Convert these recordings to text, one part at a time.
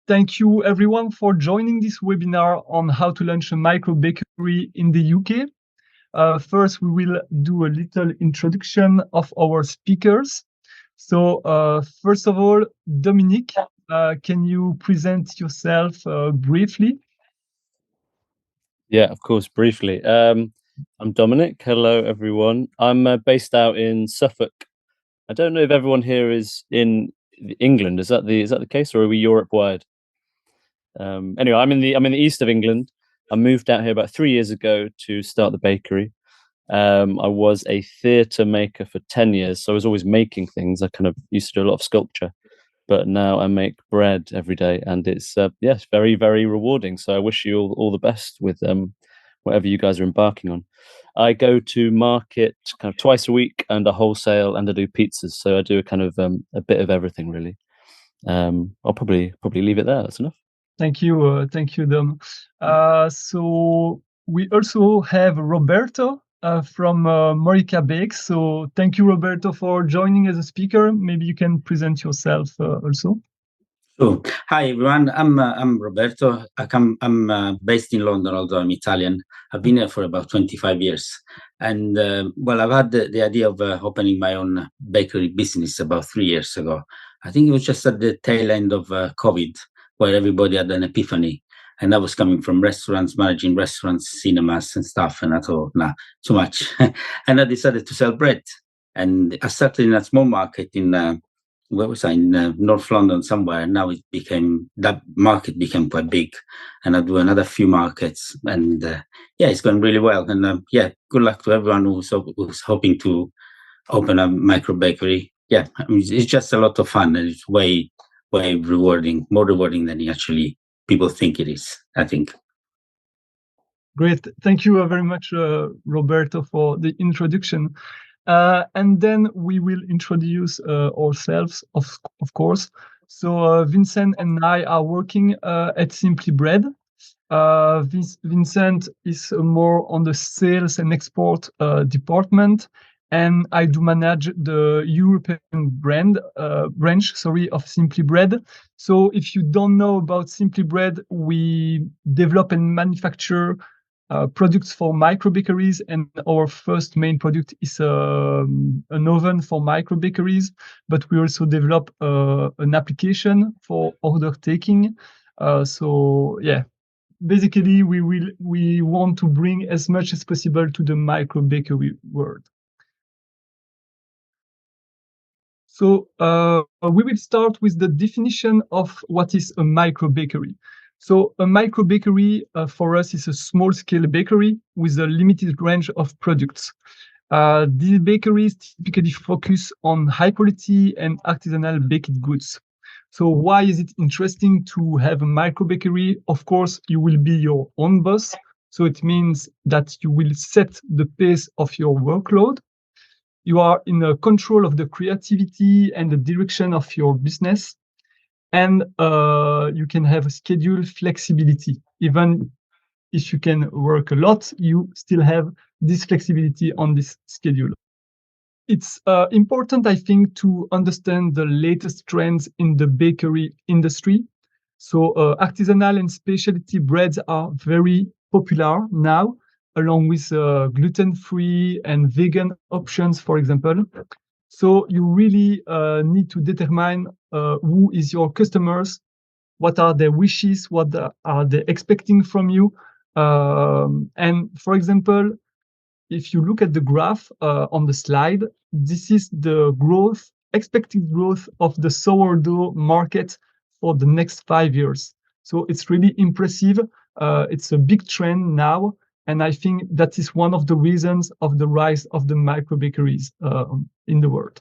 Thank you everyone for joining this webinar on how to launch a micro bakery in the UK. First, we will do a little introduction of our speakers. So first of all, Dominic, can you present yourself briefly? Yeah, of course, briefly. I'm Dominic. Hello, everyone. I'm based out in Suffolk. I don't know if everyone here is in England. Is that the case, or are we Europe wide? Anyway, I'm in the east of England. I moved out here about 3 years ago to start the bakery. I was a theatre maker for 10 years, so I was always making things. I kind of used to do a lot of sculpture, but now I make bread every day, and it's yes, very, very rewarding. So I wish you all the best with whatever you guys are embarking on. I go to market kind of twice a week, and a wholesale, and I do pizzas. So I do a kind of a bit of everything, really. I'll probably leave it there. That's enough. Thank you, Dom. So we also have Roberto from Mollica Bakes. So thank you, Roberto, for joining as a speaker. Maybe you can present yourself also. Sure. Hi everyone. I'm Roberto. I'm based in London, although I'm Italian. I've been here for about 25 years, and well, I've had the idea of opening my own bakery business about 3 years ago. I think it was just at the tail end of COVID, where everybody had an epiphany, and I was coming from restaurants, managing restaurants, cinemas, and stuff, and I thought, nah, too much, and I decided to sell bread. And I started in a small market in where was I, in North London somewhere. Now that market became quite big, and I do another few markets, and yeah, it's going really well. And yeah, good luck to everyone who's hoping to open a micro bakery. Yeah, I mean, it's just a lot of fun, and it's way rewarding, more rewarding than actually people think it is, I think. Great. Thank you very much, Roberto, for the introduction. And then we will introduce ourselves, of course. So Vincent and I are working at Simply Bread. Vincent is more on the sales and export department, and I do manage the European branch of Simply Bread. So if you don't know about Simply Bread, we develop and manufacture products for microbakeries, and our first main product is an oven for microbakeries, but we also develop an application for order taking. So yeah, basically we want to bring as much as possible to the microbakery world. So we will start with the definition of what is a microbakery. So a microbakery for us is a small-scale bakery with a limited range of products. These bakeries typically focus on high-quality and artisanal baked goods. So why is it interesting to have a microbakery? Of course, you will be your own boss. So it means that you will set the pace of your workload. You are in control of the creativity and the direction of your business. And you can have schedule flexibility. Even if you can work a lot, you still have this flexibility on this schedule. It's important, I think, to understand the latest trends in the bakery industry. So artisanal and specialty breads are very popular now, along with gluten-free and vegan options, for example. So you really need to determine who is your customers, what are their wishes, what are they expecting from you. And for example, if you look at the graph on the slide, this is the expected growth of the sourdough market for the next 5 years. So it's really impressive. It's a big trend now. And I think that is one of the reasons of the rise of the microbakeries in the world.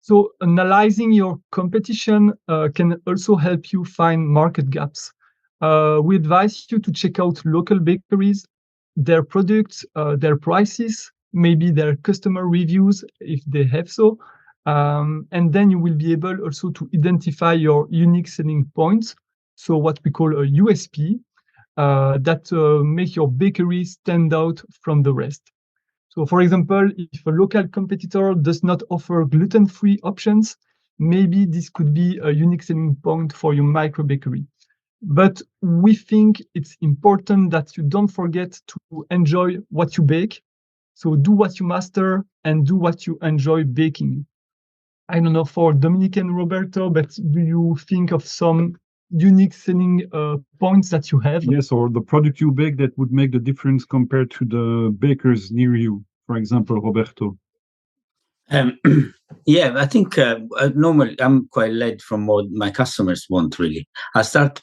So analyzing your competition can also help you find market gaps. We advise you to check out local bakeries, their products, their prices, maybe their customer reviews if they have so. And then you will be able also to identify your unique selling points. So what we call a USP that make your bakery stand out from the rest. So for example, if a local competitor does not offer gluten-free options, maybe this could be a unique selling point for your microbakery. But we think it's important that you don't forget to enjoy what you bake. So do what you master and do what you enjoy baking. I don't know for Dominic and Roberto, but do you think of some unique selling points that you have? Yes, or the product you bake that would make the difference compared to the bakers near you, for example, Roberto. Um, yeah, I think normally I'm quite led from what my customers want. Really, I've started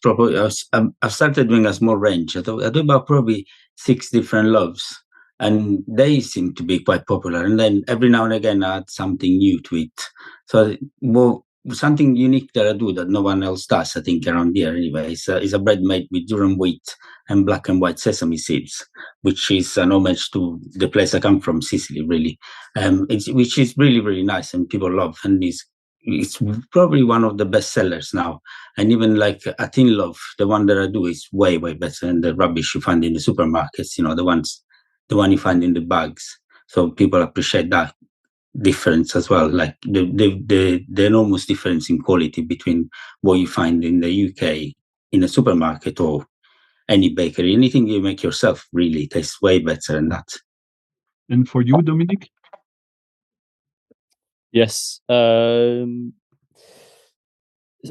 doing a small range. I do about probably 6 different loaves, and they seem to be quite popular. And then every now and again, I add something new to it. So, well, something unique that I do that no one else does, I think, around here anyway, is a bread made with durum wheat and black and white sesame seeds, which is an homage to the place I come from, Sicily, really. Which is really, really nice and people love, and it's probably one of the best sellers now. And even like a thin loaf, the one that I do is way, way better than the rubbish you find in the supermarkets, the one you find in the bags. So people appreciate that difference as well, like the enormous difference in quality between what you find in the UK in a supermarket or any bakery. Anything you make yourself really tastes way better than that. And for you, Dominic? Yes. I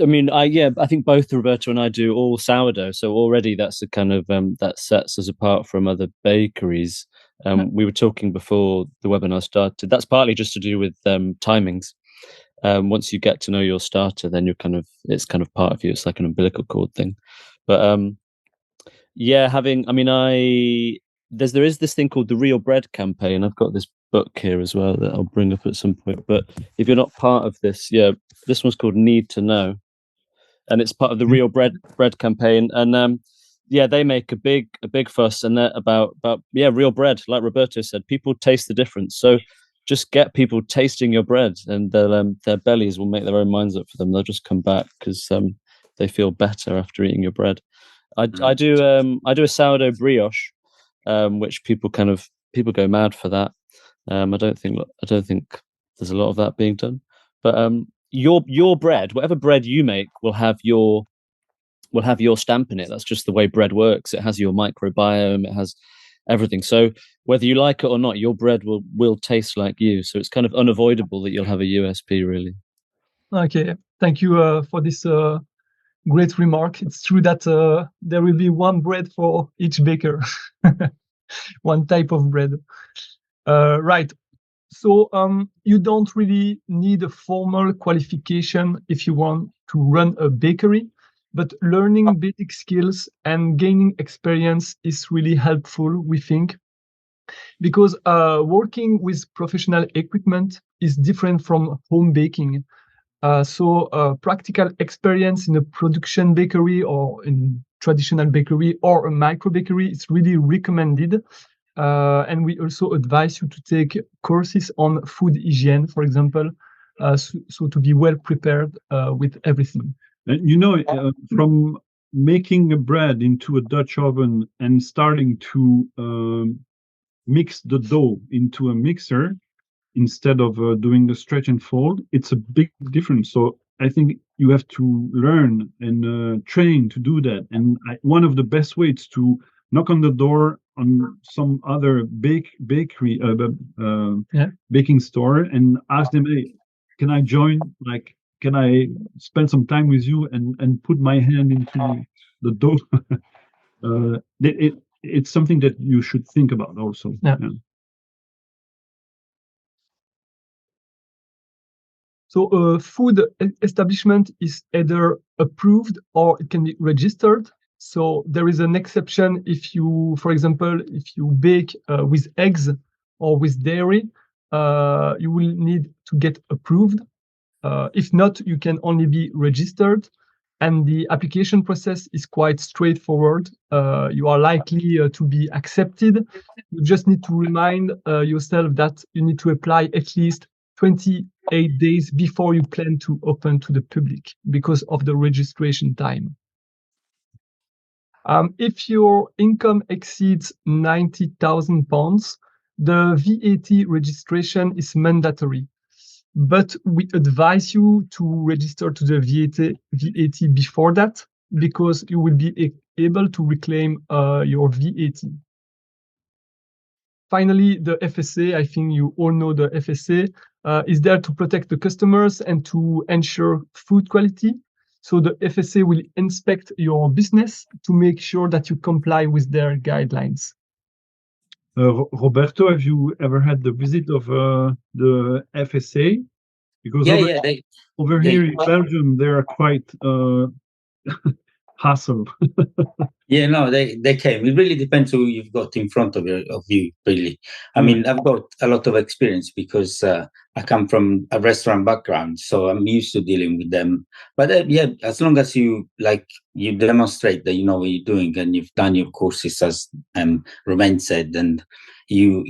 mean, I think both Roberto and I do all sourdough. So already that's a kind of that sets us apart from other bakeries. We were talking before the webinar started. That's partly just to do with timings. Once you get to know your starter, then it's kind of part of you. It's like an umbilical cord thing. But yeah, there is this thing called the Real Bread campaign. I've got this book here as well that I'll bring up at some point. But if you're not part of this, this one's called Need to Know, and it's part of the Real Bread campaign. And they make a big fuss, and they're about real bread. Like Roberto said, people taste the difference. So just get people tasting your bread, and their bellies will make their own minds up for them. They'll just come back because they feel better after eating your bread. I do a sourdough brioche, which people go mad for that. I don't think there's a lot of that being done, but your bread, whatever bread you make, will have your stamp in it. That's just the way bread works. It has your microbiome. It has everything. So whether you like it or not, your bread will taste like you. So it's kind of unavoidable that you'll have a USP, really. Okay, thank you for this great remark. It's true that there will be one bread for each baker, one type of bread. Right. So you don't really need a formal qualification if you want to run a bakery, but learning basic skills and gaining experience is really helpful, we think, because working with professional equipment is different from home baking. So practical experience in a production bakery or in traditional bakery or a micro bakery is really recommended. And we also advise you to take courses on food hygiene, for example, so to be well prepared with everything. From making a bread into a Dutch oven and starting to mix the dough into a mixer, instead of doing the stretch and fold, it's a big difference. So I think you have to learn and train to do that. And one of the best ways to knock on the door on some other bakery, baking store, and ask them, hey, can I join? Like, can I spend some time with you and put my hand into the dough? It's something that you should think about also. Yeah. So a food establishment is either approved or it can be registered. So there is an exception if you, for example, if you bake with eggs or with dairy, you will need to get approved. If not, you can only be registered. And the application process is quite straightforward. You are likely to be accepted. You just need to remind yourself that you need to apply at least 28 days before you plan to open to the public because of the registration time. If your income exceeds £90,000, the VAT registration is mandatory. but we advise you to register to the VAT before that, because you will be able to reclaim your VAT. Finally, the FSA, I think you all know the FSA, is there to protect the customers and to ensure food quality. So the FSA will inspect your business to make sure that you comply with their guidelines. Roberto, have you ever had the visit of the FSA? Because over here in Belgium, they are quite hassle. Yeah, no, they came. It really depends who you've got in front of you, really. I mean, I've got a lot of experience because I come from a restaurant background, so I'm used to dealing with them. But yeah, as long as you demonstrate that you know what you're doing and you've done your courses, as Romain said, and you're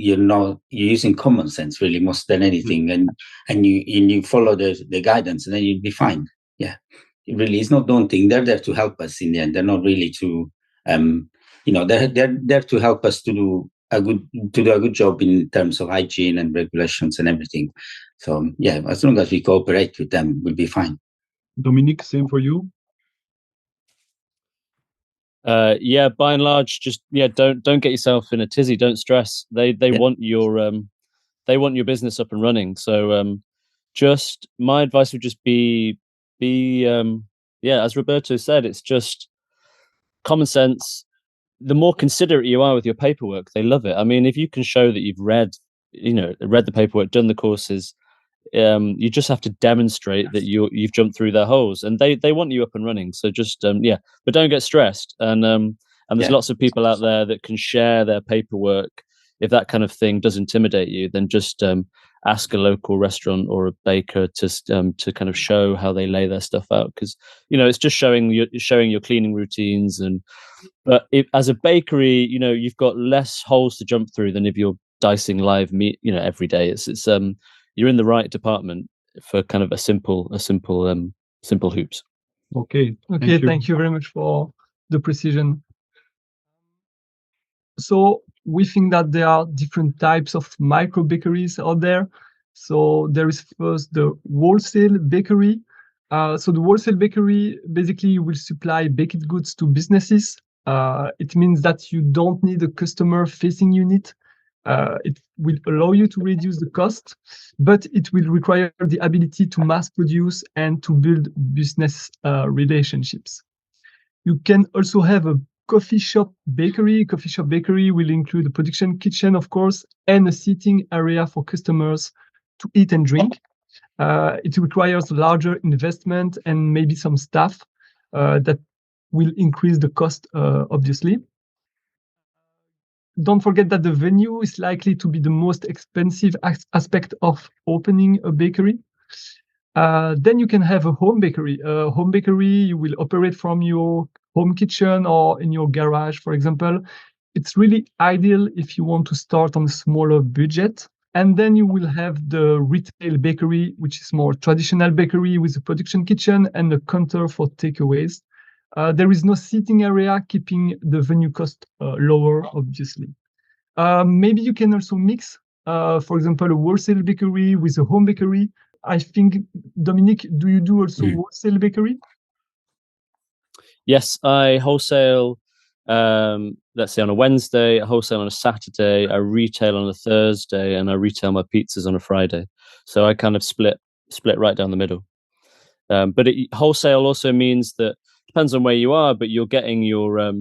using common sense really more than anything, and you follow the guidance, and then you'll be fine. Yeah, it really is not daunting. They're there to help us in the end. They're not really to they're there to help us to do a good job in terms of hygiene and regulations and everything. So yeah, as long as we cooperate with them, we'll be fine. Dominic, same for you. Yeah, by and large, just don't get yourself in a tizzy. Don't stress. They want your business up and running. So just my advice would just be as Roberto said, it's just common sense. The more considerate you are with your paperwork, they love it. I mean, if you can show that you've read the paperwork, done the courses, you just have to demonstrate that you've jumped through their holes, and they want you up and running. So just but don't get stressed. And there's lots of people out there that can share their paperwork. If that kind of thing does intimidate you, then just ask a local restaurant or a baker to kind of show how they lay their stuff out, because it's just showing your cleaning routines. But as a bakery, you've got less holes to jump through than if you're dicing live meat every day. It's you're in the right department for kind of a simple hoops. Okay, thank you very much for the precision. So we think that there are different types of micro bakeries out there. So there is first the wholesale bakery. So the wholesale bakery basically will supply baked goods to businesses. It means that you don't need a customer-facing unit. It will allow you to reduce the cost, but it will require the ability to mass produce and to build business relationships. You can also have a coffee shop bakery. Coffee shop bakery will include a production kitchen, of course, and a seating area for customers to eat and drink. It requires larger investment and maybe some staff that will increase the cost, obviously. Don't forget that the venue is likely to be the most expensive aspect of opening a bakery. Then you can have a home bakery. A home bakery you will operate from your home kitchen or in your garage, for example. It's really ideal if you want to start on a smaller budget. And then you will have the retail bakery, which is more traditional bakery with a production kitchen and a counter for takeaways. There is no seating area, keeping the venue cost lower, obviously. Maybe you can also mix, for example, a wholesale bakery with a home bakery. I think, Dominic, do you do also wholesale bakery? Yes, I wholesale, let's say on a Wednesday, I wholesale on a Saturday, I retail on a Thursday, and I retail my pizzas on a Friday. So I kind of split right down the middle. But wholesale also means that, depends on where you are, but you're getting your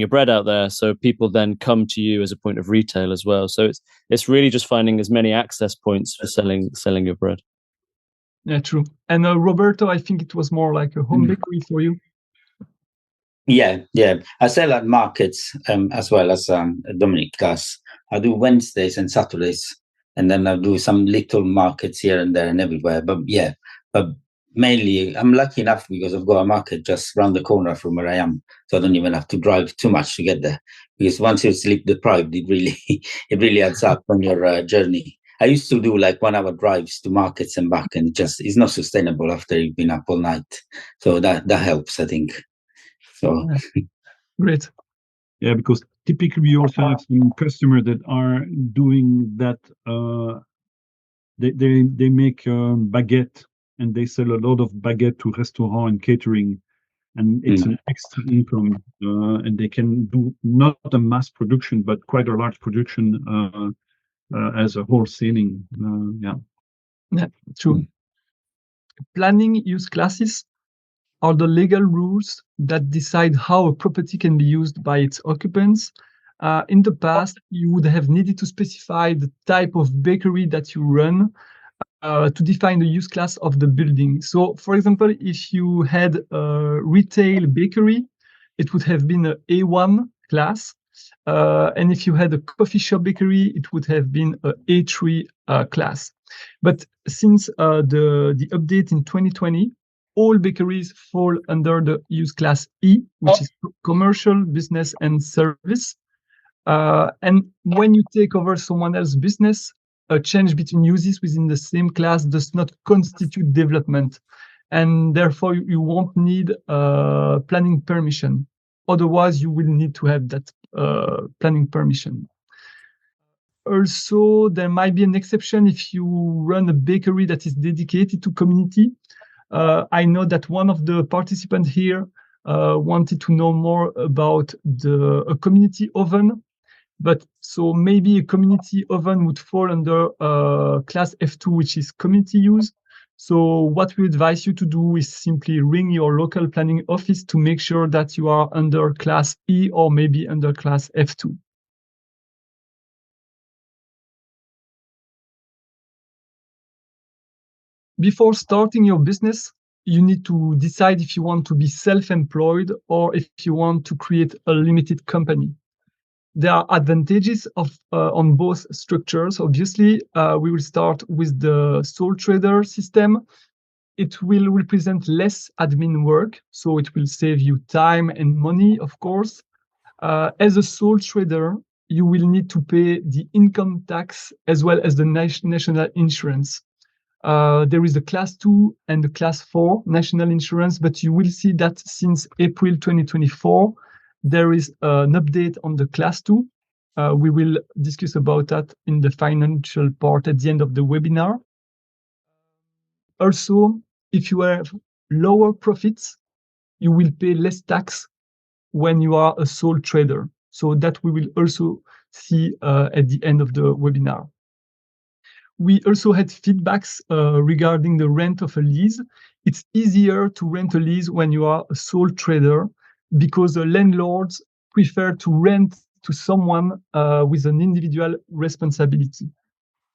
bread out there, so people then come to you as a point of retail as well. So it's really just finding as many access points for selling your bread. Yeah, true. And Roberto, I think it was more like a home bakery for you. Yeah. I sell at markets as well as Dominic does. I do Wednesdays and Saturdays, and then I do some little markets here and there and everywhere. But mainly I'm lucky enough because I've got a market just around the corner from where I am, so I don't even have to drive too much to get there. Because once you're sleep deprived, it really adds up on your journey. I used to do like 1 hour drives to markets and back, and it's not sustainable after you've been up all night. So that helps, I think. So great. Yeah, because typically we also have some customers that are doing that they make baguette, and they sell a lot of baguette to restaurant and catering, and it's an extra income, and they can do not a mass production, but quite a large production as a wholesaling. Yeah, true. Planning use classes are the legal rules that decide how a property can be used by its occupants. In the past, you would have needed to specify the type of bakery that you run to define the use class of the building. So, for example, if you had a retail bakery, it would have been a A1 class. And if you had a coffee shop bakery, it would have been a A3 class. But since the update in 2020, all bakeries fall under the use class E, which is commercial, business, and service. And when you take over someone else's business, a change between uses within the same class does not constitute development. And therefore, you won't need planning permission. Otherwise, you will need to have that planning permission. Also, there might be an exception if you run a bakery that is dedicated to community. I know that one of the participants here wanted to know more about a community oven. But so maybe a community oven would fall under class F2, which is community use. So what we advise you to do is simply ring your local planning office to make sure that you are under class E or maybe under class F2. Before starting your business, you need to decide if you want to be self-employed or if you want to create a limited company. There are advantages on both structures. Obviously, we will start with the sole trader system. It will represent less admin work, so it will save you time and money, of course. As a sole trader, you will need to pay the income tax as well as the national insurance. There is the class 2 and the class 4 national insurance, but you will see that since April 2024, there is an update on the class 2. We will discuss about that in the financial part at the end of the webinar. Also, if you have lower profits, you will pay less tax when you are a sole trader. So that we will also see at the end of the webinar. We also had feedbacks regarding the rent of a lease. It's easier to rent a lease when you are a sole trader because the landlords prefer to rent to someone with an individual responsibility.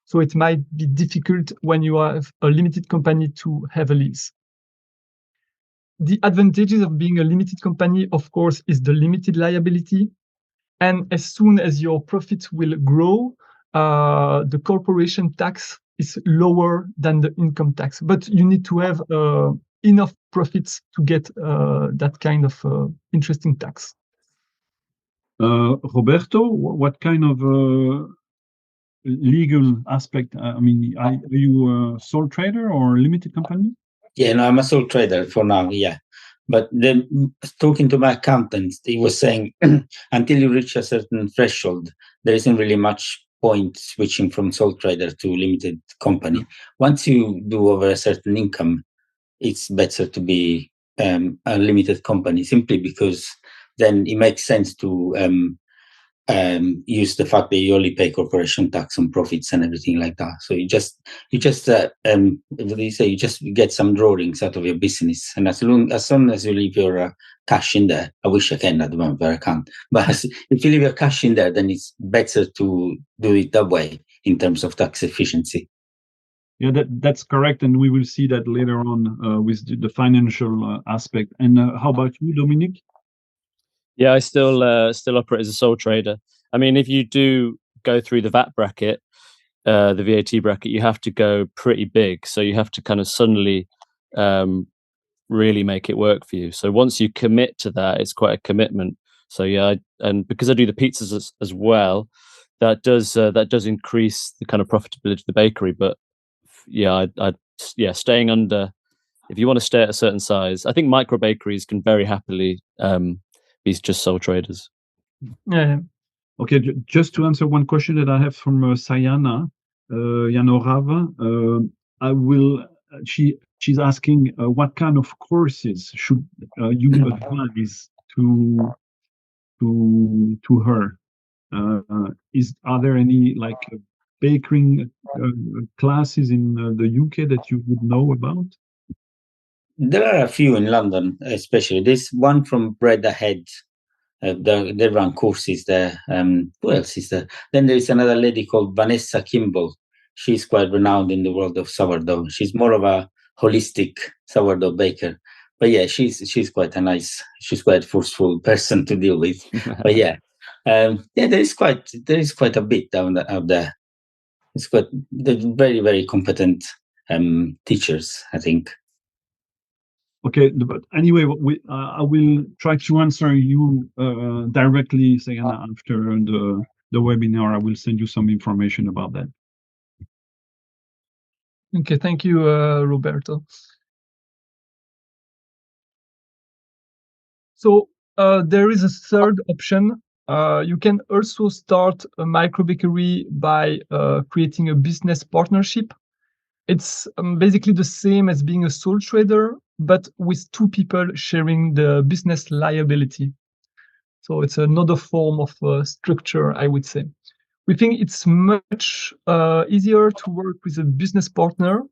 So it might be difficult when you have a limited company to have a lease. The advantages of being a limited company, of course, is the limited liability. And as soon as your profits will grow, the corporation tax is lower than the income tax. But you need to have enough profits to get that kind of interesting tax. Roberto, what kind of legal aspect? I mean, are you a sole trader or a limited company? Yeah, no, I'm a sole trader for now, yeah. But then talking to my accountant, he was saying until you reach a certain threshold, there isn't really much point switching from sole trader to limited company. Once you do over a certain income, it's better to be a limited company simply because then it makes sense to use the fact that you only pay corporation tax on profits and everything like that. So you just what do you say? You just get some drawings out of your business, and as soon as you leave your cash in there, I wish I can at the moment, but I can't. But if you leave your cash in there, then it's better to do it that way in terms of tax efficiency. Yeah, that's correct, and we will see that later on with the financial aspect. And how about you, Dominic? Yeah, I still operate as a sole trader. I mean, if you do go through the VAT bracket, the VAT bracket, you have to go pretty big. So you have to kind of suddenly really make it work for you. So once you commit to that, it's quite a commitment. So yeah, and because I do the pizzas as well, that does increase the kind of profitability of the bakery. But yeah, staying under. If you want to stay at a certain size, I think microbakeries can very happily be just sole traders. Yeah. Okay, just to answer one question that I have from Sayana, Janorava. I will. She's asking what kind of courses should you advise to her? Are there any like baking classes in the UK that you would know about? There are a few in London, especially. There's one from Bread Ahead. They run courses there. Who else is there? Then there is another lady called Vanessa Kimball. She's quite renowned in the world of sourdough. She's more of a holistic sourdough baker. But yeah, she's quite a nice, she's quite forceful person to deal with. But yeah, yeah, there is quite a bit out there. It's quite they're very very competent teachers, I think. Okay, but anyway, I will try to answer you directly, Sayana, after the webinar. I will send you some information about that. Okay, thank you, Roberto. So there is a third option. You can also start a microbakery by creating a business partnership. It's basically the same as being a sole trader, but with two people sharing the business liability. So it's another form of structure, I would say. We think it's much easier to work with a business partner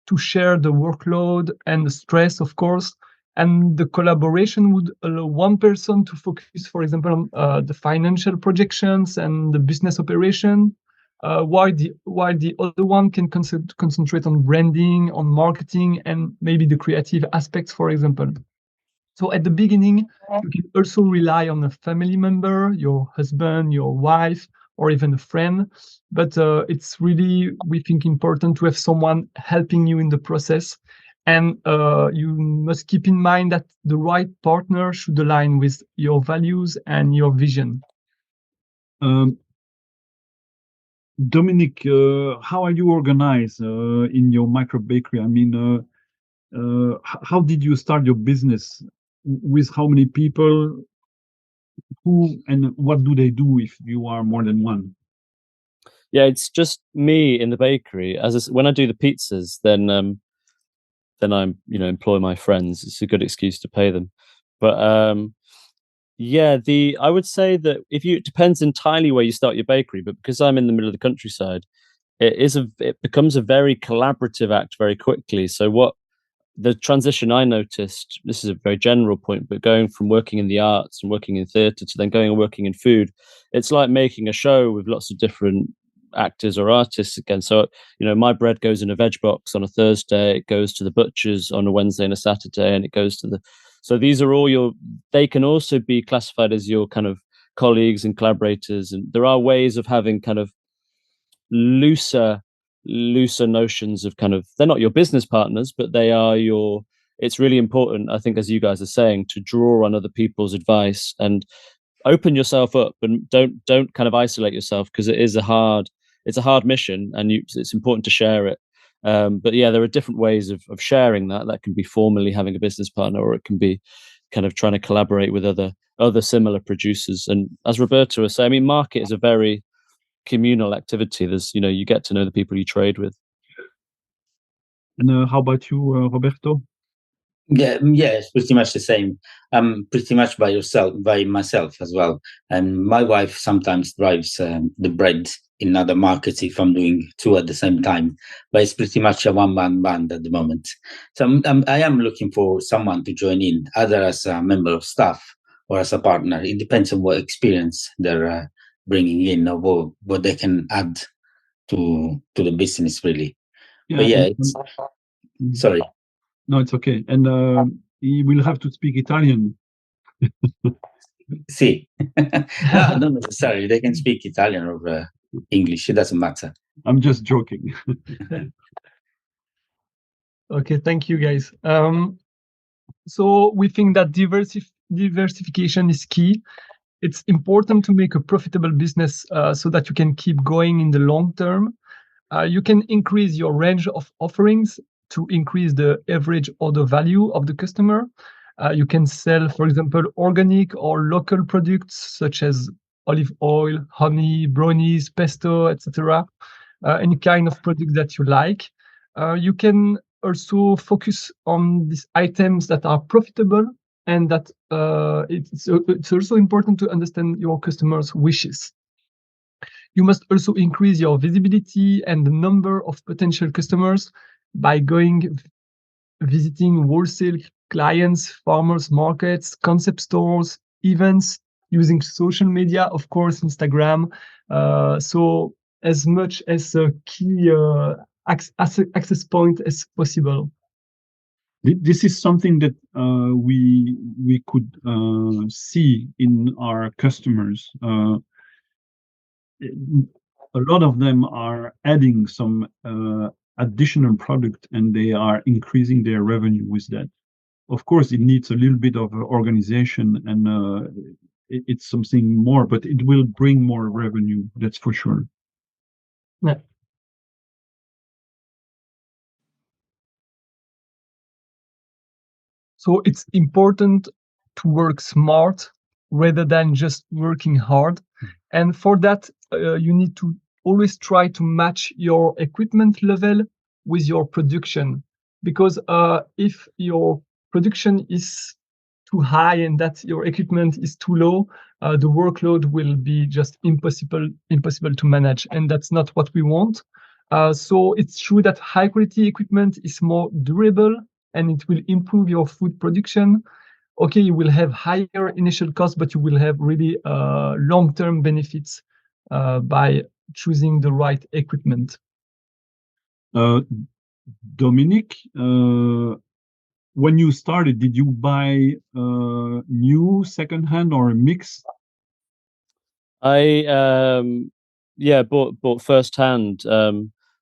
to share the workload and the stress, of course. And the collaboration would allow one person to focus, for example, on the financial projections and the business operation, while the other one can concentrate on branding, on marketing, and maybe the creative aspects, for example. So at the beginning, you can also rely on a family member, your husband, your wife, or even a friend. But it's really, we think, important to have someone helping you in the process. And you must keep in mind that the right partner should align with your values and your vision. Dominic, how are you organized in your micro bakery? I mean, how did you start your business? With how many people? Who and what do they do if you are more than one? Yeah, it's just me in the bakery. When I do the pizzas, then I'm employ my friends. It's a good excuse to pay them. But yeah, I would say that it depends entirely where you start your bakery. But because I'm in the middle of the countryside, it becomes a very collaborative act very quickly. So what the transition I noticed, this is a very general point, but going from working in the arts and working in theatre to then going and working in food, it's like making a show with lots of different actors or artists again. So, my bread goes in a veg box on a Thursday, it goes to the butchers on a Wednesday and a Saturday, and it goes to so these are all they can also be classified as your kind of colleagues and collaborators. And there are ways of having kind of looser notions of kind of, they're not your business partners, but they are it's really important, I think, as you guys are saying, to draw on other people's advice and open yourself up, and don't kind of isolate yourself, because it's a hard mission, and it's important to share it. But yeah, there are different ways of sharing that can be formally having a business partner, or it can be kind of trying to collaborate with other similar producers. And as Roberto was saying, I mean, market is a very communal activity. There's you get to know the people you trade with. And how about you, Roberto? Yeah, it's pretty much the same. I'm pretty much by myself as well. And my wife sometimes drives the bread in other markets if I'm doing two at the same time. But it's pretty much a one-man band at the moment. So I am looking for someone to join in, either as a member of staff or as a partner. It depends on what experience they're bringing in, or what they can add to the business, really. Yeah, but yeah, sorry. No, it's okay. And you will have to speak Italian. Sì. No, not necessarily. They can speak Italian or English. It doesn't matter. I'm just joking. Okay, thank you, guys. So we think that diversification is key. It's important to make a profitable business so that you can keep going in the long term. You can increase your range of offerings to increase the average order value of the customer. You can sell, for example, organic or local products such as olive oil, honey, brownies, pesto, etc. any kind of product that you like. You can also focus on these items that are profitable, and that it's also important to understand your customers' wishes. You must also increase your visibility and the number of potential customers by visiting wholesale clients, farmers markets, concept stores, events, using social media, of course, Instagram. So as much as a key access point as possible. This is something that we could see in our customers. A lot of them are adding some additional product, and they are increasing their revenue with that. Of course, it needs a little bit of organization, and it's something more, but it will bring more revenue, that's for sure. Yeah. So it's important to work smart rather than just working hard. And for that, you need to always try to match your equipment level with your production. Because if your production is too high and that your equipment is too low, the workload will be just impossible to manage. And that's not what we want. So it's true that high quality equipment is more durable and it will improve your food production. Okay, you will have higher initial costs, but you will have really long-term benefits by choosing the right equipment. Dominic, when you started, did you buy new, secondhand, or a mix? I bought firsthand.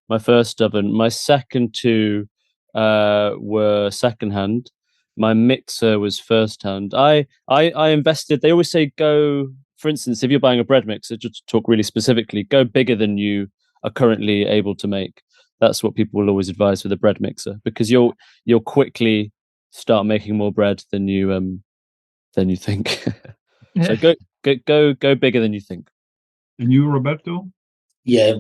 My first oven. My second two were secondhand. My mixer was firsthand. I invested. They always say go. For instance, if you're buying a bread mixer, just to talk really specifically, go bigger than you are currently able to make. That's what people will always advise with a bread mixer, because you'll quickly start making more bread than you think. Yeah. So go bigger than you think. And you, Roberto? Yeah,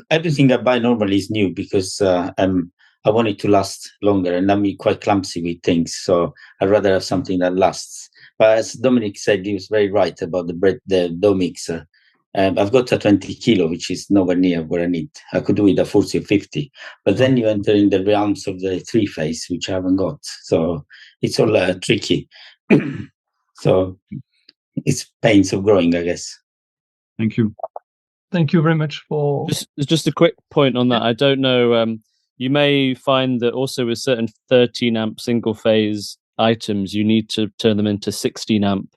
everything I buy normally is new because I want it to last longer, and I'm quite clumsy with things, so I'd rather have something that lasts. But as Dominic said, he was very right about the dough mixer. I've got a 20 kilo, which is nowhere near what I need. I could do with a 40 or 50, but then you enter in the realms of the three-phase, which I haven't got. So it's all tricky. So it's pains of growing, I guess. Thank you. Thank you very much for... Just a quick point on that. I don't know, you may find that also with certain 13 amp single phase items, you need to turn them into 16 amp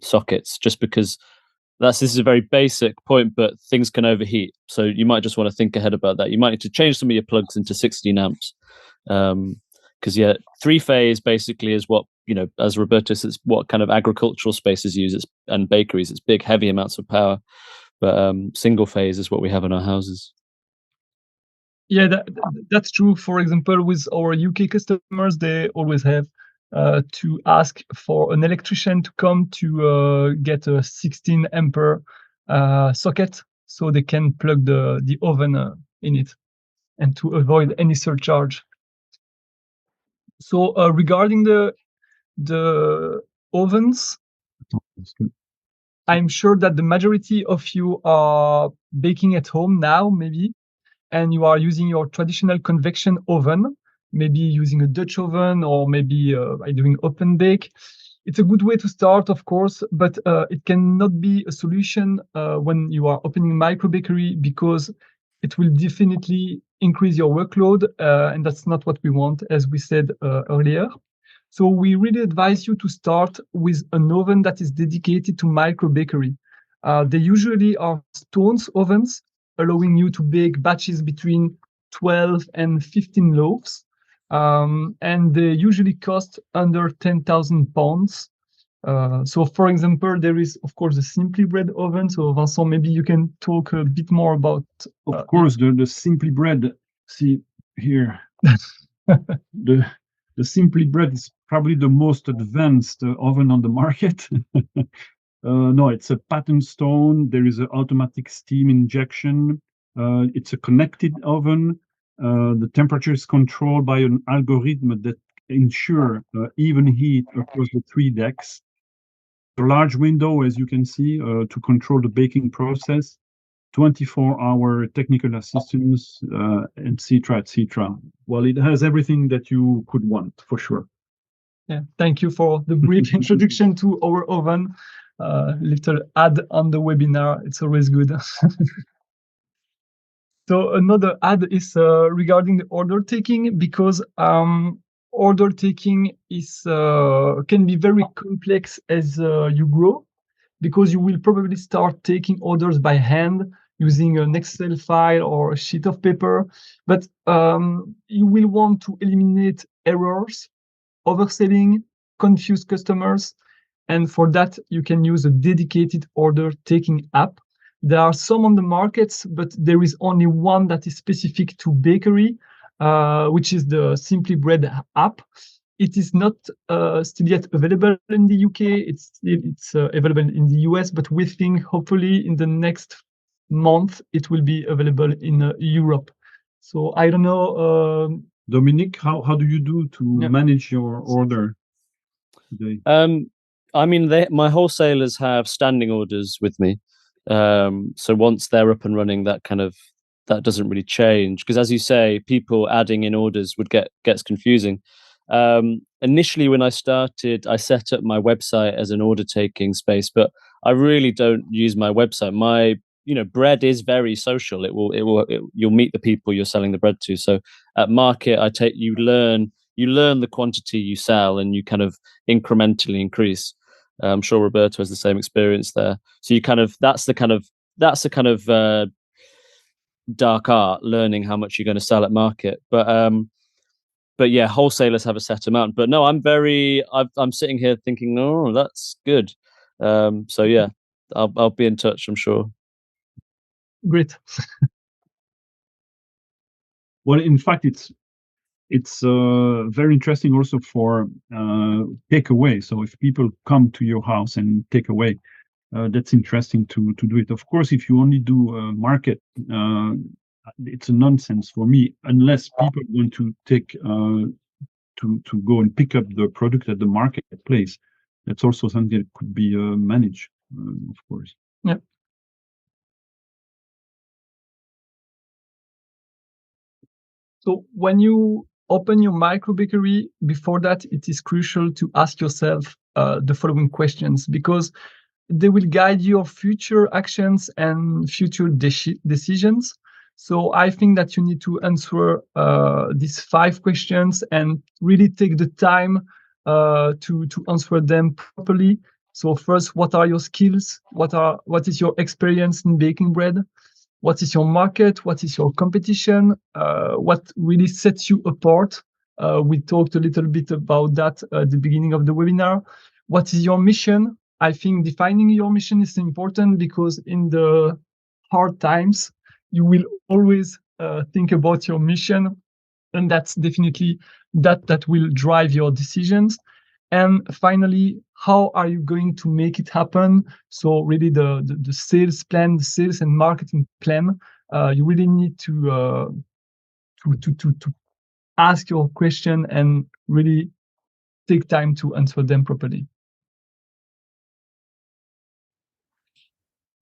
sockets, just because this is a very basic point, but things can overheat. So you might just want to think ahead about that. You might need to change some of your plugs into 16 amps. Because three phase basically is what, as Roberto says, what kind of agricultural spaces use and bakeries. It's big, heavy amounts of power. But single phase is what we have in our houses. Yeah, that's true. For example, with our UK customers, they always have to ask for an electrician to come to get a 16 ampere socket, so they can plug the oven in it, and to avoid any surcharge. So regarding the ovens, I'm sure that the majority of you are baking at home now, maybe, and you are using your traditional convection oven, maybe using a Dutch oven, or maybe by doing open bake. It's a good way to start, of course, but it cannot be a solution when you are opening microbakery, because it will definitely increase your workload, and that's not what we want, as we said earlier. So we really advise you to start with an oven that is dedicated to microbakery. They usually are stones ovens, allowing you to bake batches between 12 and 15 loaves. And they usually cost under £10,000. So for example, there is, of course, the Simply Bread oven. So Vincent, maybe you can talk a bit more about... Of course, the Simply Bread, see here, the Simply Bread is probably the most advanced oven on the market. No, it's a pattern stone. There is an automatic steam injection. It's a connected oven. The temperature is controlled by an algorithm that ensure even heat across the 3 decks. A large window, as you can see, to control the baking process. 24-hour technical assistance, etc., etc. Well, it has everything that you could want, for sure. Yeah, thank you for the brief introduction to our oven. Little ad on the webinar, it's always good. So another ad is regarding the order taking, because order taking is can be very complex as you grow, because you will probably start taking orders by hand using an Excel file or a sheet of paper, but you will want to eliminate errors, overselling, confused customers. And for that, you can use a dedicated order taking app. There are some on the markets, but there is only one that is specific to bakery, which is the Simply Bread app. It is not still yet available in the UK. It's available in the US, but we think hopefully in the next month it will be available in Europe. So I don't know. Dominic, how do you do to manage your order today? I mean, my wholesalers have standing orders with me. So once they're up and running, that doesn't really change, because as you say, people adding in orders gets confusing. Initially, when I started, I set up my website as an order taking space, but I really don't use my website. My bread is very social. You'll meet the people you're selling the bread to. So at market, you learn the quantity you sell, and you kind of incrementally increase. I'm sure Roberto has the same experience there. So that's the kind of dark art, learning how much you're going to sell at market. But yeah, wholesalers have a set amount. But no, I'm sitting here thinking, oh, that's good. So yeah, I'll be in touch, I'm sure. Great. Well, in fact, it's very interesting also for takeaway. So if people come to your house and take away, that's interesting to do it. Of course, if you only do market, it's a nonsense for me, unless people want to take to go and pick up the product at the marketplace. That's also something that could be managed, of course. Yeah. So when you open your microbakery, before that, it is crucial to ask yourself the following questions, because they will guide your future actions and future decisions. So I think that you need to answer these 5 questions and really take the time to answer them properly. So first, what are your skills? What is your experience in baking bread? What is your market? What is your competition? What really sets you apart? We talked a little bit about that at the beginning of the webinar. What is your mission? I think defining your mission is important, because in the hard times, you will always think about your mission, and that's definitely that will drive your decisions. And finally, how are you going to make it happen? So really the sales plan, the sales and marketing plan, you really need to ask your question and really take time to answer them properly.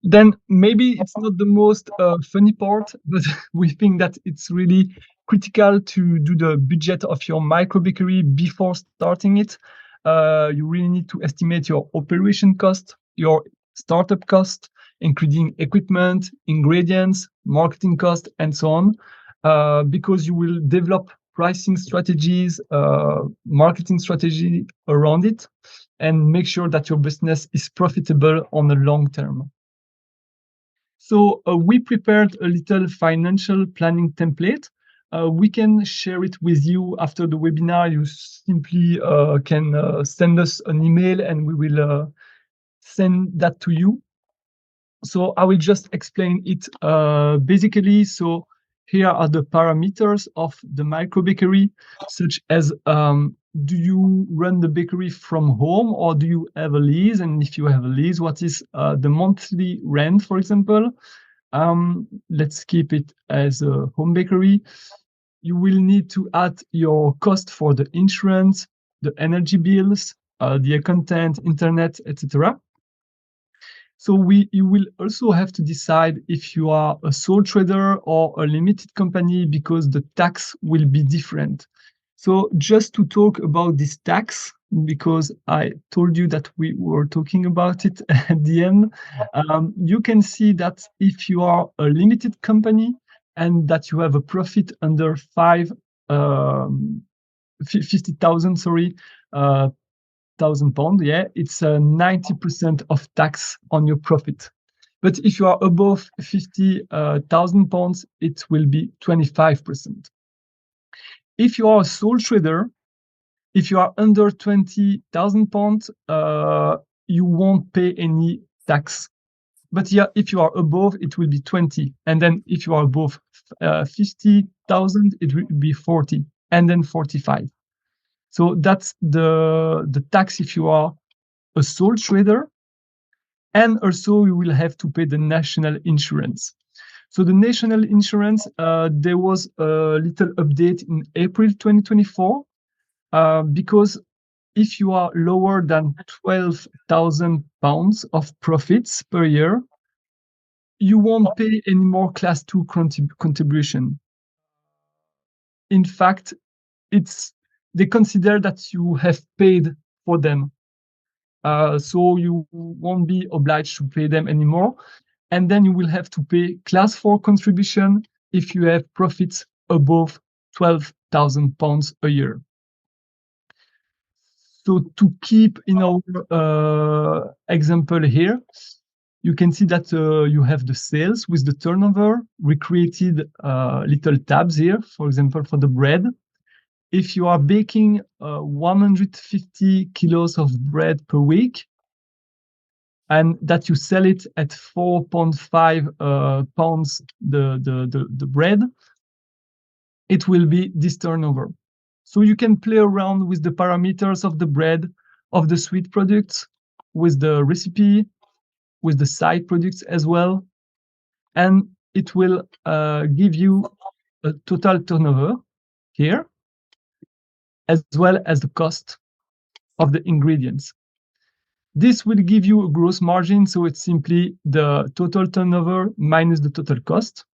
Then maybe it's not the most funny part, but we think that it's really critical to do the budget of your microbakery before starting it. You really need to estimate your operation cost, your startup cost, including equipment, ingredients, marketing cost, and so on, because you will develop pricing strategies, marketing strategy around it, and make sure that your business is profitable on the long term. So we prepared a little financial planning template. We can share it with you after the webinar. You simply can send us an email and we will send that to you. So I will just explain it basically. So here are the parameters of the microbakery, such as do you run the bakery from home or do you have a lease? And if you have a lease, what is the monthly rent, for example? Let's keep it as a home bakery. You will need to add your cost for the insurance, the energy bills, the accountant, internet, etc. So you will also have to decide if you are a sole trader or a limited company, because the tax will be different. So just to talk about this tax, because I told you that we were talking about it at the end, you can see that if you are a limited company and that you have a profit under 50,000, £1,000, yeah, it's 90% of tax on your profit. But if you are above £50,000, it will be 25%. If you are a sole trader, if you are under £20,000, you won't pay any tax. But yeah, if you are above, it will be 20. And then if you are above 50,000, it will be 40, and then 45. So that's the tax if you are a sole trader. And also you will have to pay the national insurance. So the national insurance, there was a little update in April 2024, because if you are lower than £12,000 of profits per year, you won't pay any more class 2 contribution. In fact, they consider that you have paid for them. So you won't be obliged to pay them anymore. And then you will have to pay class 4 contribution if you have profits above £12,000 a year. So to keep in our example here, you can see that you have the sales with the turnover. We created little tabs here, for example, for the bread. If you are baking 150 kilos of bread per week, and that you sell it at 4.5 pounds the bread, it will be this turnover. So you can play around with the parameters of the bread, of the sweet products, with the recipe, with the side products as well. And it will give you a total turnover here, as well as the cost of the ingredients. This will give you a gross margin, so it's simply the total turnover minus the total cost.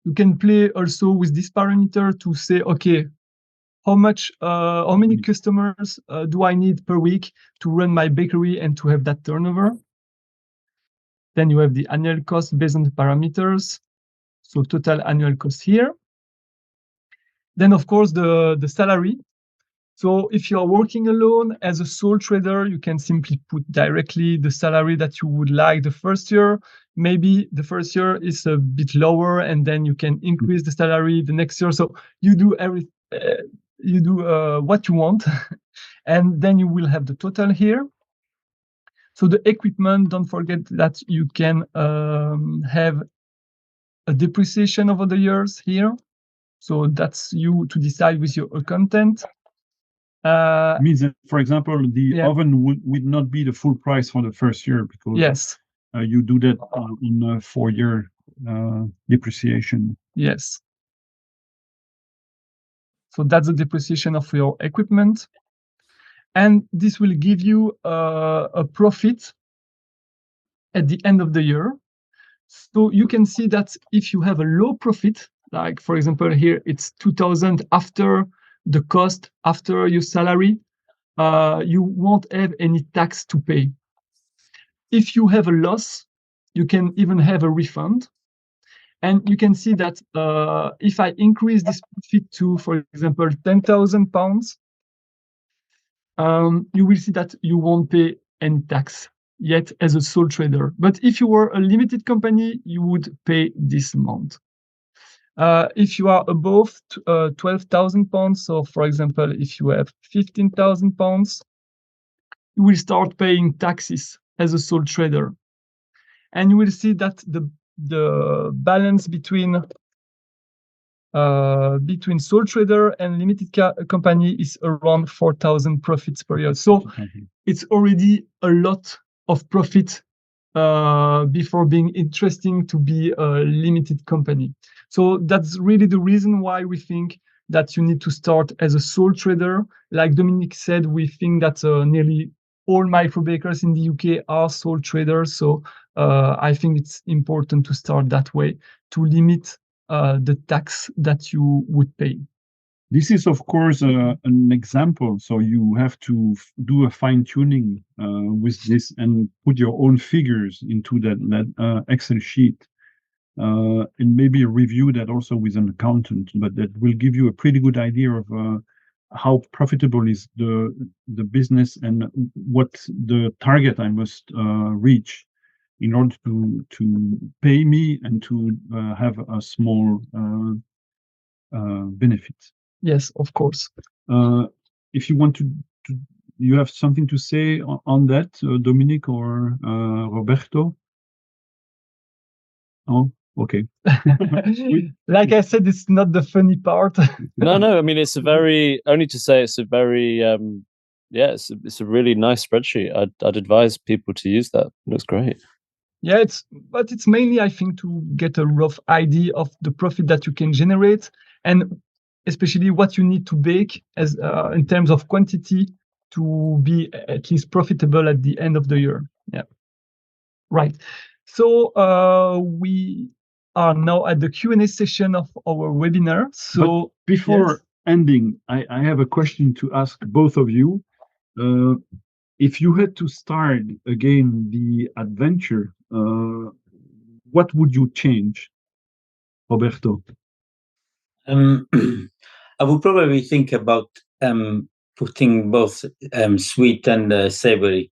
You can play also with this parameter to say, okay, how many customers do I need per week to run my bakery and to have that turnover? Then you have the annual cost based on the parameters. So total annual cost here. Then of course the salary. So if you are working alone as a sole trader, you can simply put directly the salary that you would like the first year. Maybe the first year is a bit lower, and then you can increase the salary the next year. So you do what you want, and then you will have the total here. So the equipment, don't forget that you can have a depreciation over the years here. So that's you to decide with your accountant. Means that, for example, the oven would not be the full price for the first year, because you do that in a 4-year depreciation. Yes. So that's the depreciation of your equipment. And this will give you a profit at the end of the year. So you can see that if you have a low profit, like for example here, it's 2,000 after the cost, after your salary, you won't have any tax to pay. If you have a loss, you can even have a refund. And you can see that if I increase this profit to, for example, £10,000, you will see that you won't pay any tax yet as a sole trader. But if you were a limited company, you would pay this amount. If you are above £12,000, so for example, if you have £15,000, you will start paying taxes as a sole trader. And you will see that the the balance between sole trader and limited company is around 4,000 profits per year. So it's already a lot of profit before being interesting to be a limited company. So that's really the reason why we think that you need to start as a sole trader. Like Dominic said, we think that nearly all microbakers in the UK are sole traders. So I think it's important to start that way to limit the tax that you would pay. This is, of course, an example. So you have to do a fine tuning with this and put your own figures into that Excel sheet, and maybe review that also with an accountant. But that will give you a pretty good idea of how profitable is the business and what the target I must reach in order to pay me and to have a small benefit. Yes, of course. If you want to, you have something to say on that, Dominic or Roberto? Oh, okay. Like I said, it's not the funny part. No. I mean, it's a very only to say it's a very yeah, it's a really nice spreadsheet. I'd advise people to use that. It looks great. Yeah, but it's mainly, I think, to get a rough idea of the profit that you can generate, and especially what you need to bake as in terms of quantity to be at least profitable at the end of the year. Yeah, right. So we are now at the Q&A session of our webinar. So but before ending, I have a question to ask both of you. If you had to start again the adventure, what would you change, Roberto? I would probably think about putting both sweet and savory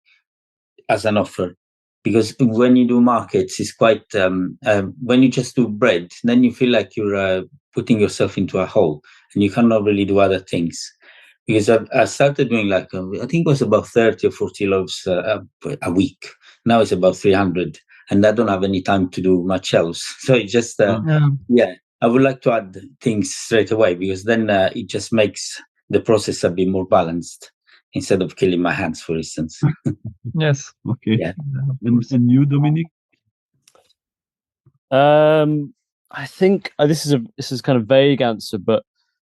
as an offer, because when you do markets, it's quite when you just do bread, then you feel like you're putting yourself into a hole and you cannot really do other things. Because I started doing like I think it was about 30 or 40 loaves a week. Now it's about 300, and I don't have any time to do much else. So it just yeah, I would like to add things straight away, because then it just makes the process a bit more balanced instead of killing my hands, for instance. Yes. Okay. Yeah. And you, Dominic? I think this is kind of vague answer, but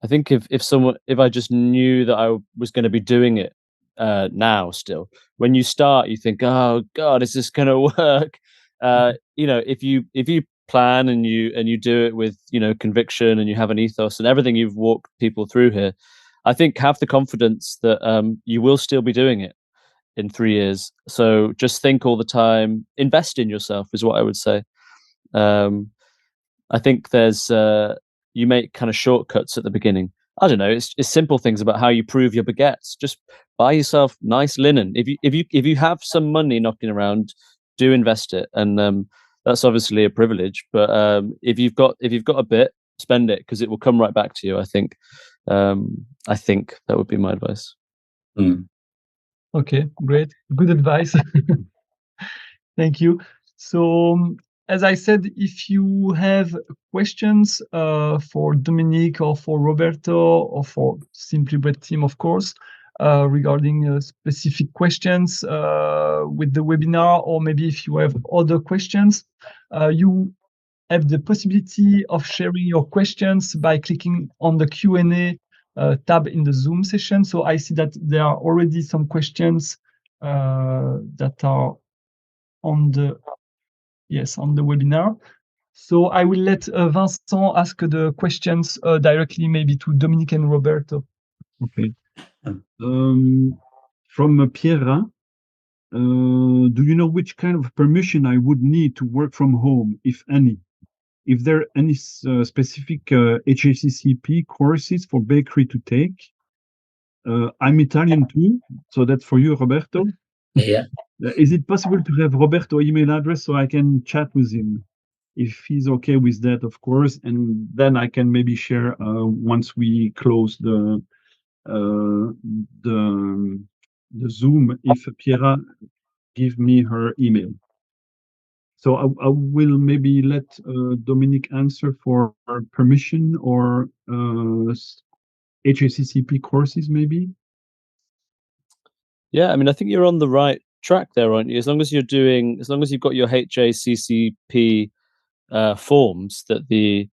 I think if I just knew that I was going to be doing it now, still, when you start, you think, oh God, is this going to work? If you plan and you do it with conviction and you have an ethos and everything you've walked people through here, I think have the confidence that you will still be doing it in 3 years. So just think all the time, invest in yourself is what I would say. I think there's you make kind of shortcuts at the beginning. I don't know. It's simple things about how you prove your baguettes. Just buy yourself nice linen. If you have some money knocking around, do invest it, and that's obviously a privilege. But if you've got a bit, spend it, because it will come right back to you. I think that would be my advice. Okay, great, good advice. Thank you. So, as I said, if you have questions for Dominic or for Roberto or for Simply Bread team, of course, regarding specific questions with the webinar, or maybe if you have other questions, you have the possibility of sharing your questions by clicking on the Q&A tab in the Zoom session. So I see that there are already some questions that are on the webinar. So I will let Vincent ask the questions directly, maybe to Dominic and Roberto. Okay. From Pierre, do you know which kind of permission I would need to work from home, if any? If there are any specific HACCP courses for bakery to take? I'm Italian too, so that's for you, Roberto. Yeah. Is it possible to have Roberto's email address so I can chat with him? If he's okay with that, of course, and then I can maybe share once we close the Zoom, if Piera give me her email. So I will maybe let Dominic answer for permission or HACCP courses, maybe. Yeah, I mean, I think you're on the right track there, aren't you? As long as you've got your HACCP forms that the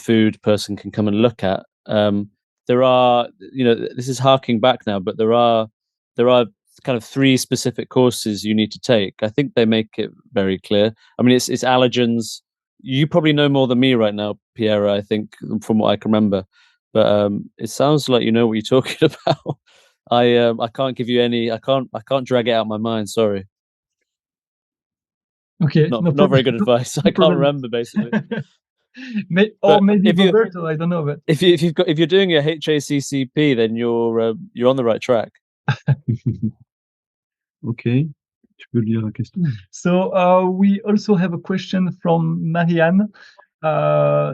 food person can come and look at. There are, this is harking back now, but there are kind of 3 specific courses you need to take. I think they make it very clear. I mean, it's allergens. You probably know more than me right now, Piera, I think, from what I can remember. But it sounds like you know what you're talking about. I can't give you any. I can't drag it out of my mind. Sorry. Okay, Not very good advice. I can't remember basically. Maybe Roberto, I don't know. But if you're doing your HACCP, then you're on the right track. Okay. So we also have a question from Marianne.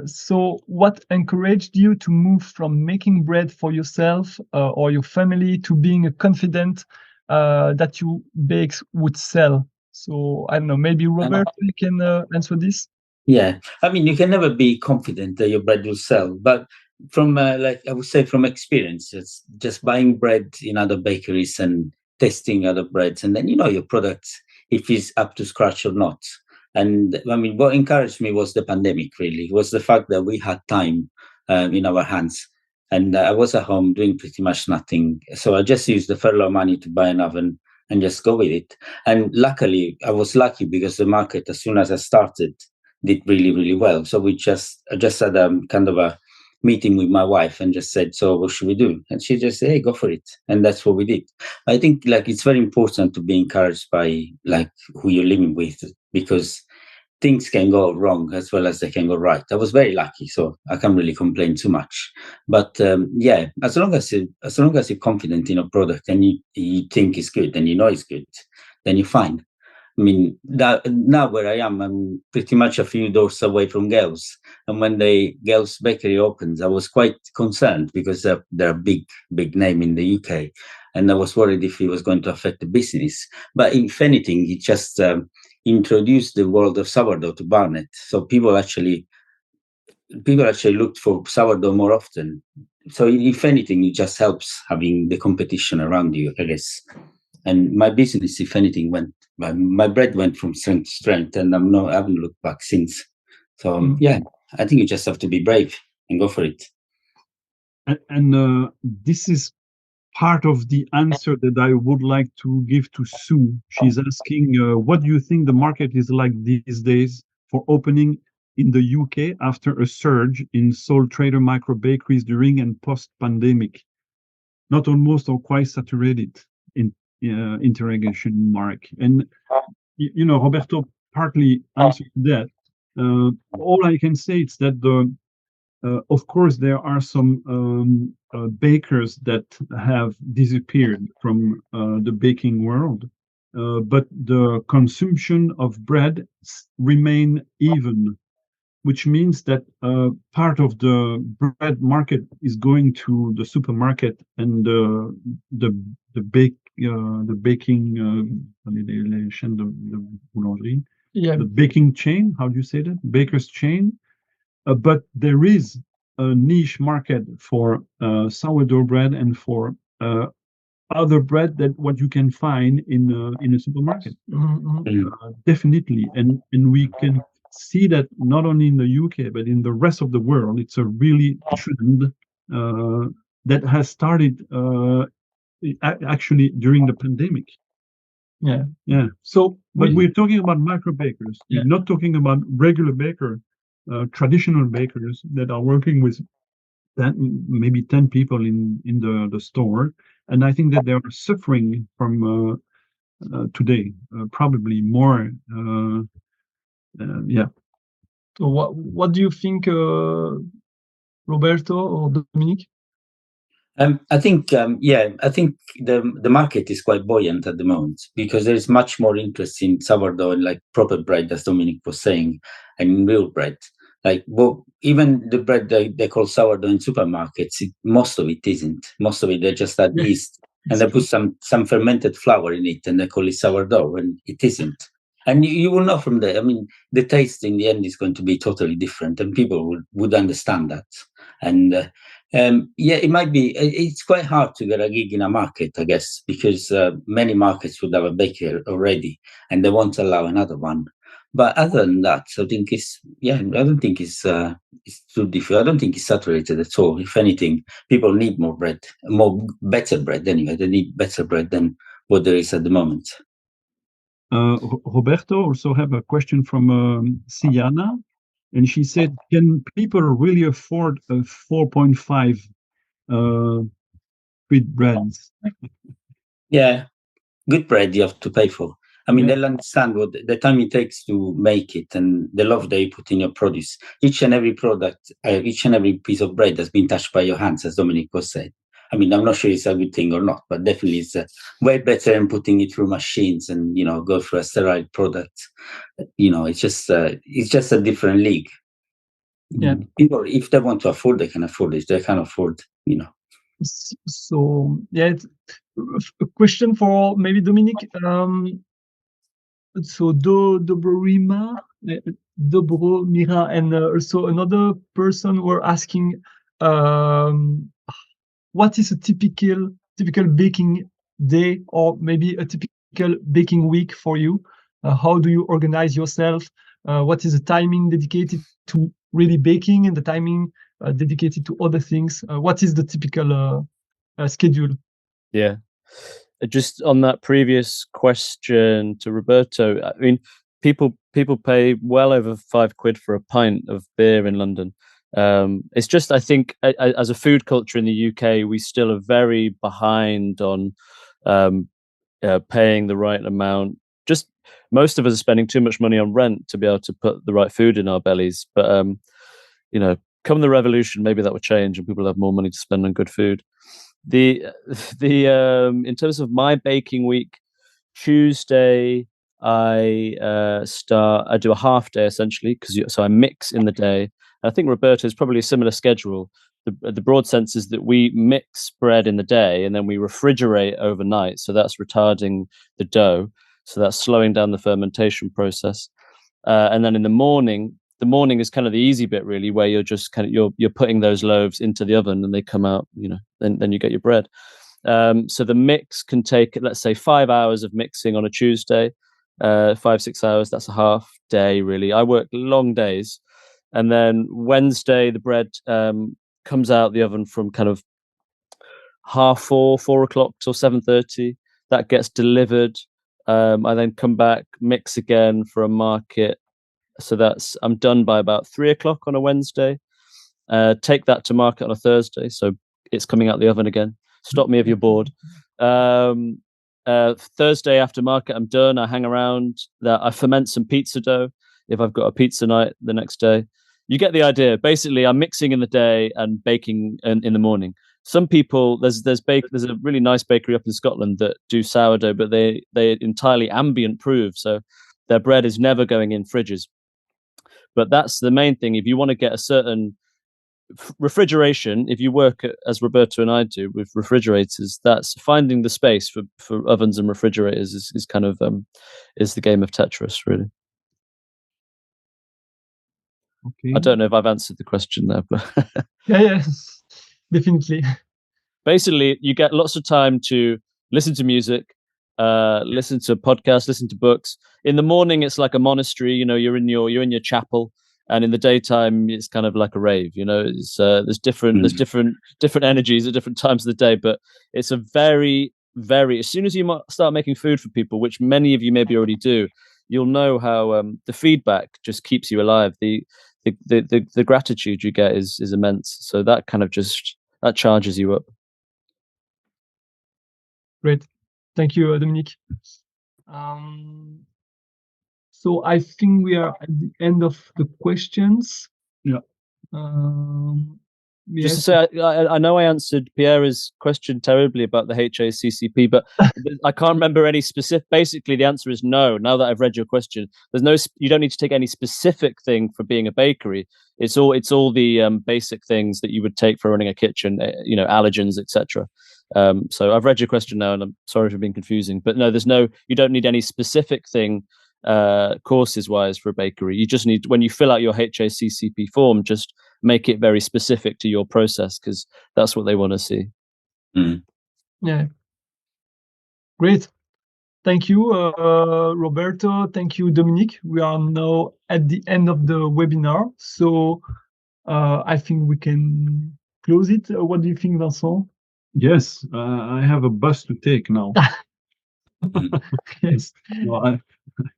So what encouraged you to move from making bread for yourself or your family to being confident that your bakes would sell? So I don't know, maybe Roberto, you can answer this? Yeah, I mean, you can never be confident that your bread will sell, but from I would say from experience, it's just buying bread in other bakeries and testing other breads, and then you know your product if it's up to scratch or not. And I mean, what encouraged me was the pandemic. Really, was the fact that we had time in our hands, and I was at home doing pretty much nothing. So I just used the furlough money to buy an oven and just go with it. And luckily, I was lucky because the market, as soon as I started, did really, really well. So I just had kind of a meeting with my wife and just said, so what should we do? And she just said, hey, go for it. And that's what we did. I think it's very important to be encouraged by who you're living with, because things can go wrong as well as they can go right. I was very lucky, so I can't really complain too much. But yeah, as long as you're confident in a product and you think it's good and you know it's good, then you're fine. I mean, now where I am, I'm pretty much a few doors away from Gales. And when the Gales bakery opens, I was quite concerned because they're a big name in the UK. And I was worried if it was going to affect the business. But if anything, it just introduced the world of sourdough to Barnet. So people actually looked for sourdough more often. So if anything, it just helps having the competition around you, I guess. And my business, if anything, my bread went from strength to strength, and I haven't looked back since. So yeah, I think you just have to be brave and go for it. And this is part of the answer that I would like to give to Sue. She's asking, what do you think the market is like these days for opening in the UK after a surge in sole trader microbakeries during and post-pandemic? Not almost or quite saturated in interrogation mark. And you know, Roberto partly answered that. All I can say is that of course, there are some bakers that have disappeared from the baking world, but the consumption of bread remain even, which means that part of the bread market is going to the supermarket and the baking the baking chain. How do you say that? Baker's chain. But there is a niche market for sourdough bread and for other bread that what you can find in a supermarket. Definitely, and we can see that not only in the UK but in the rest of the world. It's a really trend that has started actually during the pandemic. Yeah. So, but we're talking about micro bakers. We're not talking about regular baker. Traditional bakers that are working with maybe 10 people in the store, and I think that they are suffering from today probably more. Yeah. So what do you think, Roberto or Dominic? I think I think the market is quite buoyant at the moment because there is much more interest in sourdough and like proper bread, as Dominic was saying, and in real bread. Even the bread they call sourdough in supermarkets, most of it isn't. Most of it they just add yeast and they put some fermented flour in it and they call it sourdough, and it isn't. And you will know from there. I mean, the taste in the end is going to be totally different, and people would understand that. And yeah, it might be. It's quite hard to get a gig in a market, I guess, because many markets would have a baker already, and they won't allow another one. But other than that, I think I don't think it's too difficult. I don't think it's saturated at all. If anything, people need more bread, better bread anyway. They need better bread than what there is at the moment. Roberto also have a question from Siana, and she said, "Can people really afford a 4.5 wheat breads?" Yeah, good bread you have to pay for. I mean, Yeah. they'll understand what the time it takes to make it and the love that you put in your produce. Each and every product, each and every piece of bread has been touched by your hands, as Dominic was saying. I mean, I'm not sure it's a good thing or not, but definitely it's way better than putting it through machines and go through a sterile product. It's just a different league. Yeah. People, if they want to afford, they can afford it. They can afford, So yeah, it's a question for maybe Dominic. So Dobromira, and also another person were asking, what is a typical baking day, or maybe a typical baking week for you? How do you organize yourself? What is the timing dedicated to really baking, and the timing dedicated to other things? What is the typical schedule? Yeah. Just on that previous question to Roberto, I mean, people pay well over £5 for a pint of beer in London. It's just, I think, as a food culture in the UK, we still are very behind on paying the right amount. Just most of us are spending too much money on rent to be able to put the right food in our bellies. But come the revolution, maybe that would change and people have more money to spend on good food. The in terms of my baking week, Tuesday I do a half day essentially, so I mix in the day. I think Roberto is probably a similar schedule. The broad sense is that we mix bread in the day and then we refrigerate overnight, so that's retarding the dough, so that's slowing down the fermentation process. And then in the morning is kind of the easy bit, really, where you're just you're putting those loaves into the oven and they come out, then you get your bread. So the mix can take, let's say, 5 hours of mixing on a Tuesday, 5-6 hours. That's a half day, really. I work long days, and then Wednesday the bread comes out the oven from kind of 4:30, 4:00 till 7:30. That gets delivered. I then come back, mix again for a market. So I'm done by about 3:00 on a Wednesday. Take that to market on a Thursday, so it's coming out the oven again. Stop me if you're bored. Thursday after market, I'm done. I hang around. I ferment some pizza dough if I've got a pizza night the next day. You get the idea. Basically, I'm mixing in the day and baking in the morning. Some people, there's a really nice bakery up in Scotland that do sourdough, but they entirely ambient proof, so their bread is never going in fridges. But that's the main thing. If you want to get a certain refrigeration, if you work as Roberto and I do with refrigerators, that's finding the space for ovens and refrigerators is kind of is the game of Tetris, really. Okay. I don't know if I've answered the question there, but yeah, definitely. Basically, you get lots of time to listen to music, listen to podcasts, listen to books. In the morning, it's like a monastery. You're in your chapel, and in the daytime, it's kind of like a rave. It's there's different energies at different times of the day. But it's a very, very, as soon as you start making food for people, which many of you maybe already do, you'll know how the feedback just keeps you alive. The gratitude you get is immense. So that kind of that charges you up. Great. Thank you, Dominic. So I think we are at the end of the questions. Yeah. Just to say, I know I answered Pierre's question terribly about the HACCP, but I can't remember any specific. Basically, the answer is no. Now that I've read your question, you don't need to take any specific thing for being a bakery. It's all the basic things that you would take for running a kitchen, allergens, etc. So I've read your question now, and I'm sorry for being confusing. But no, you don't need any specific thing courses wise for a bakery. You just need, when you fill out your HACCP form, just make it very specific to your process, because that's what they want to see. Yeah. Great. Thank you, Roberto. Thank you, Dominic. We are now at the end of the webinar. So I think we can close it. What do you think, Vincent? Yes, I have a bus to take now. Yes. No,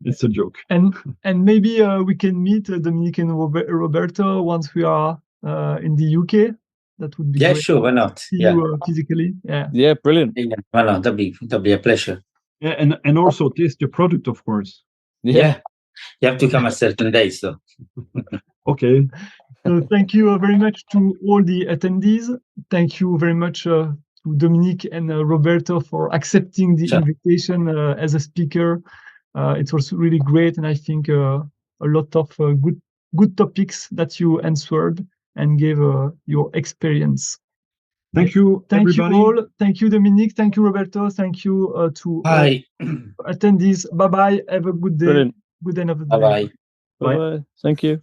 it's a joke. And maybe we can meet Dominic and Roberto once we are in the UK. That would be Yeah, great. sure. Why not? See you physically. Yeah, brilliant. Yeah, why not? That'd be a pleasure. Yeah, and also taste your product, of course. Yeah. You have to come a certain days, though. Okay. So thank you very much to all the attendees. Thank you very much to Dominic and Roberto for accepting the invitation as a speaker. It was really great, and I think a lot of good topics that you answered and gave your experience. Thank you, everybody. You all. Thank you, Dominic. Thank you, Roberto. Thank you to all attendees. Bye bye. Have a good day. Brilliant. Good end of the Bye day. bye. Bye bye. Thank you.